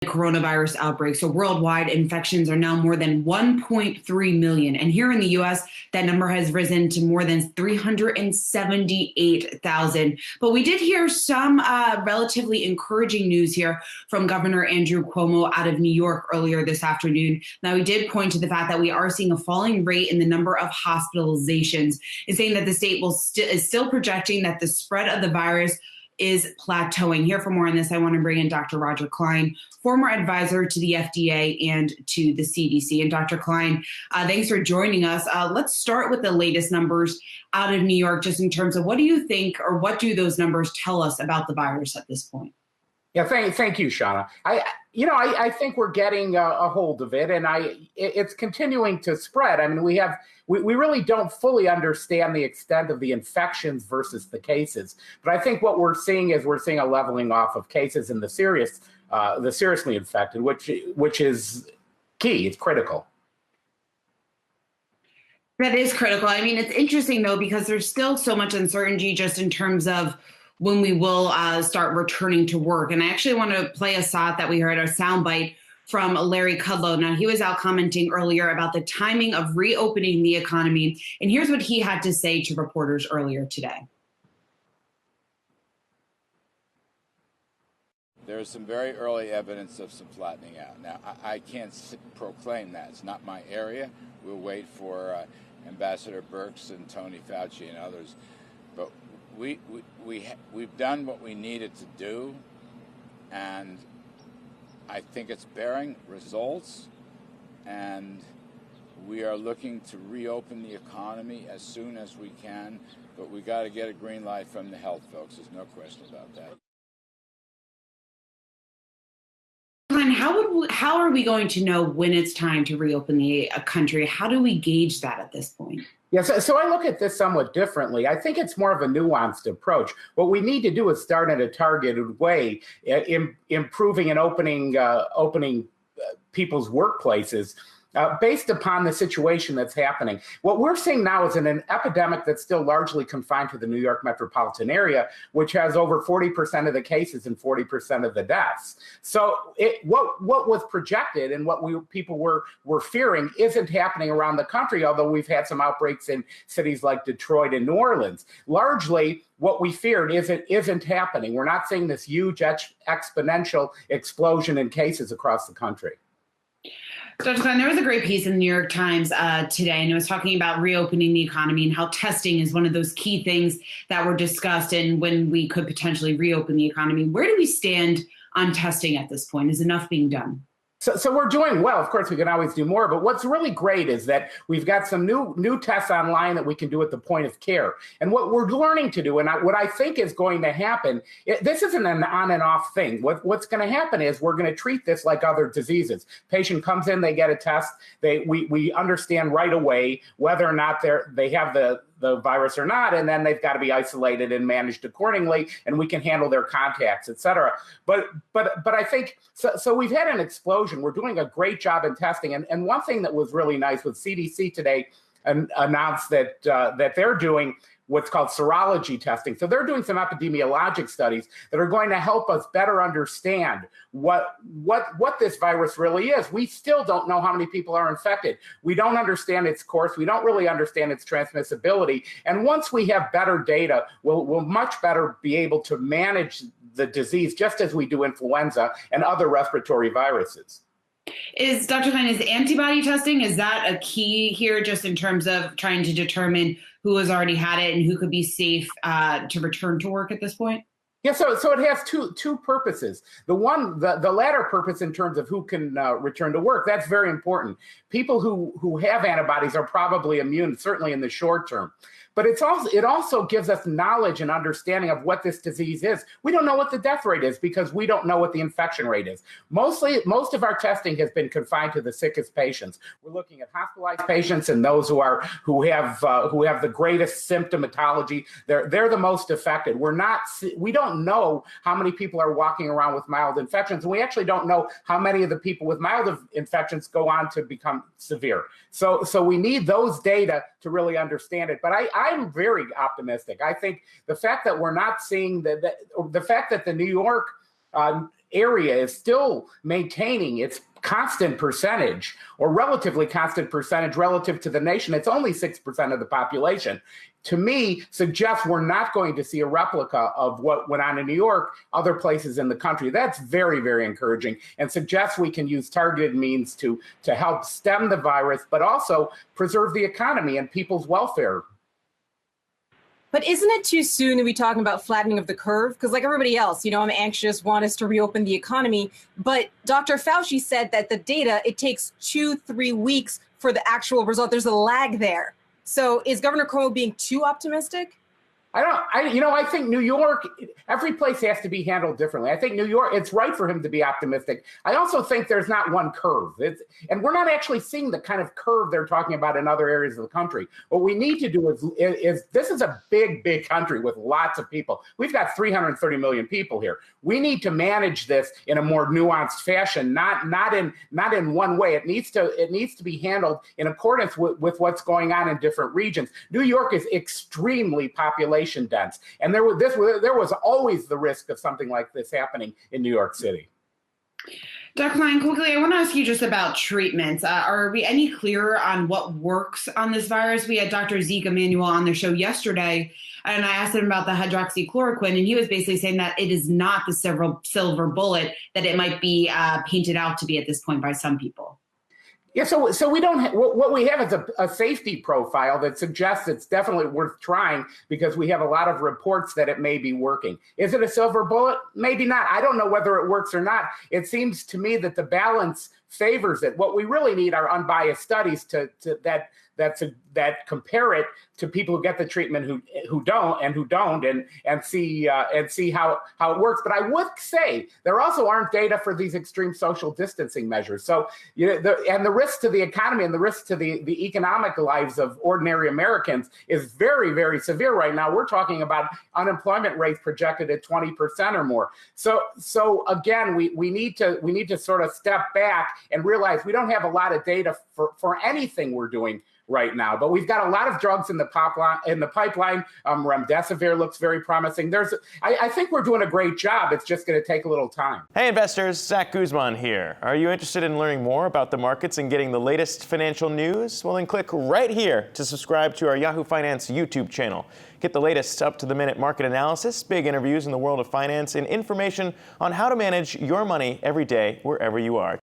coronavirus outbreak. So worldwide infections are now more than 1.3 million. And here in the US, that number has risen to more than 378,000. But we did hear some relatively encouraging news here from Governor Andrew Cuomo out of New York earlier this afternoon. Now, he did point to the fact that we are seeing a falling rate in the number of hospitalizations, and saying that the state is still projecting that the spread of the virus is plateauing. Here for more on this, I want to bring in Dr. Roger Klein, former advisor to the FDA and to the CDC. And Dr. Klein, thanks for joining us. Let's start with the latest numbers out of New York, just in terms of what do you think, or what do those numbers tell us about the virus at this point? Yeah, thank you, Seana. I think we're getting a hold of it, and it's continuing to spread. I mean, we really don't fully understand the extent of the infections versus the cases. But I think what we're seeing is a leveling off of cases in the seriously infected, which is key. It's critical. That is critical. I mean, it's interesting, though, because there's still so much uncertainty just in terms of when we will start returning to work. And I actually want to play a thought that we heard, a soundbite from Larry Kudlow. Now, he was out commenting earlier about the timing of reopening the economy. And here's what he had to say to reporters earlier today. There's some very early evidence of some flattening out. Now, I can't proclaim that. It's not my area. We'll wait for Ambassador Birx and Tony Fauci and others. But we've done what we needed to do, and I think it's bearing results, and we are looking to reopen the economy as soon as we can, but we got to get a green light from the health folks. There's no question about that. How are we going to know when it's time to reopen the country? How do we gauge that at this point? Yeah, so I look at this somewhat differently. I think it's more of a nuanced approach. What we need to do is start in a targeted way, improving and opening people's workplaces based upon the situation that's happening. What we're seeing now is an epidemic that's still largely confined to the New York metropolitan area, which has over 40% of the cases and 40% of the deaths. So what was projected and what people were fearing isn't happening around the country, although we've had some outbreaks in cities like Detroit and New Orleans. Largely, what we feared isn't happening. We're not seeing this huge exponential explosion in cases across the country. Dr. Klein, there was a great piece in the New York Times today, and it was talking about reopening the economy and how testing is one of those key things that were discussed and when we could potentially reopen the economy. Where do we stand on testing at this point? Is enough being done? So we're doing well. Of course, we can always do more. But what's really great is that we've got some new tests online that we can do at the point of care. And what we're learning to do, and what I think is going to happen, this isn't an on and off thing. What's going to happen is we're going to treat this like other diseases. Patient comes in, they get a test. We understand right away whether or not they have the virus or not, and then they've got to be isolated and managed accordingly, and we can handle their contacts, et cetera. But I think, so we've had an explosion. We're doing a great job in testing. And one thing that was really nice was CDC today announced that they're doing what's called serology testing. So they're doing some epidemiologic studies that are going to help us better understand what this virus really is. We still don't know how many people are infected. We don't understand its course. We don't really understand its transmissibility. And once we have better data, we'll much better be able to manage the disease, just as we do influenza and other respiratory viruses. Dr. Klein, is antibody testing, is that a key here just in terms of trying to determine who has already had it and who could be safe to return to work at this point? Yeah, so it has two purposes. The latter purpose in terms of who can return to work, that's very important. People who have antibodies are probably immune, certainly in the short term. But it also gives us knowledge and understanding of what this disease is. We don't know what the death rate is because we don't know what the infection rate is. Most of our testing has been confined to the sickest patients. We're looking at hospitalized patients and those who have the greatest symptomatology. They're the most affected. We don't know how many people are walking around with mild infections, and we actually don't know how many of the people with mild infections go on to become severe. So we need those data to really understand it. But I'm very optimistic. I think the fact that we're not seeing the fact that the New York area is still maintaining its constant percentage or relatively constant percentage relative to the nation. It's only 6% of the population. To me, suggests we're not going to see a replica of what went on in New York, other places in the country. That's very, very encouraging, and suggests we can use targeted means to help stem the virus, but also preserve the economy and people's welfare. But isn't it too soon to be talking about flattening of the curve? Because like everybody else, I'm anxious, want us to reopen the economy. But Dr. Fauci said that the data, it takes 2-3 weeks for the actual result. There's a lag there. So is Governor Cuomo being too optimistic? I think New York, every place has to be handled differently. I think New York, it's right for him to be optimistic. I also think there's not one curve. And we're not actually seeing the kind of curve they're talking about in other areas of the country. What we need to do is this is a big, big country with lots of people. We've got 330 million people here. We need to manage this in a more nuanced fashion, not in one way. It needs to be handled in accordance with what's going on in different regions. New York is extremely population dense, and there was always the risk of something like this happening in New York City. Dr. Klein, quickly, I want to ask you just about treatments. Are we any clearer on what works on this virus? We had Dr. Zeke Emanuel on their show yesterday, and I asked him about the hydroxychloroquine, and he was basically saying that it is not the silver bullet that it might be painted out to be at this point by some people. Yeah, so we don't. What we have is a safety profile that suggests it's definitely worth trying because we have a lot of reports that it may be working. Is it a silver bullet? Maybe not. I don't know whether it works or not. It seems to me that the balance favors it. What we really need are unbiased studies that compare it to people who get the treatment who don't and see how it works. But I would say there also aren't data for these extreme social distancing measures. So the risk to the economy and the risk to the economic lives of ordinary Americans is very, very severe right now. We're talking about unemployment rates projected at 20% or more. So again, we need to sort of step back and realize we don't have a lot of data for anything we're doing right now, but we've got a lot of drugs in the pipeline. Remdesivir looks very promising. I think we're doing a great job. It's just going to take a little time. Hey investors, Zach Guzman here. Are you interested in learning more about the markets and getting the latest financial news? Well, then click right here to subscribe to our Yahoo Finance YouTube channel. Get the latest up-to-the-minute market analysis, big interviews in the world of finance, and information on how to manage your money every day wherever you are.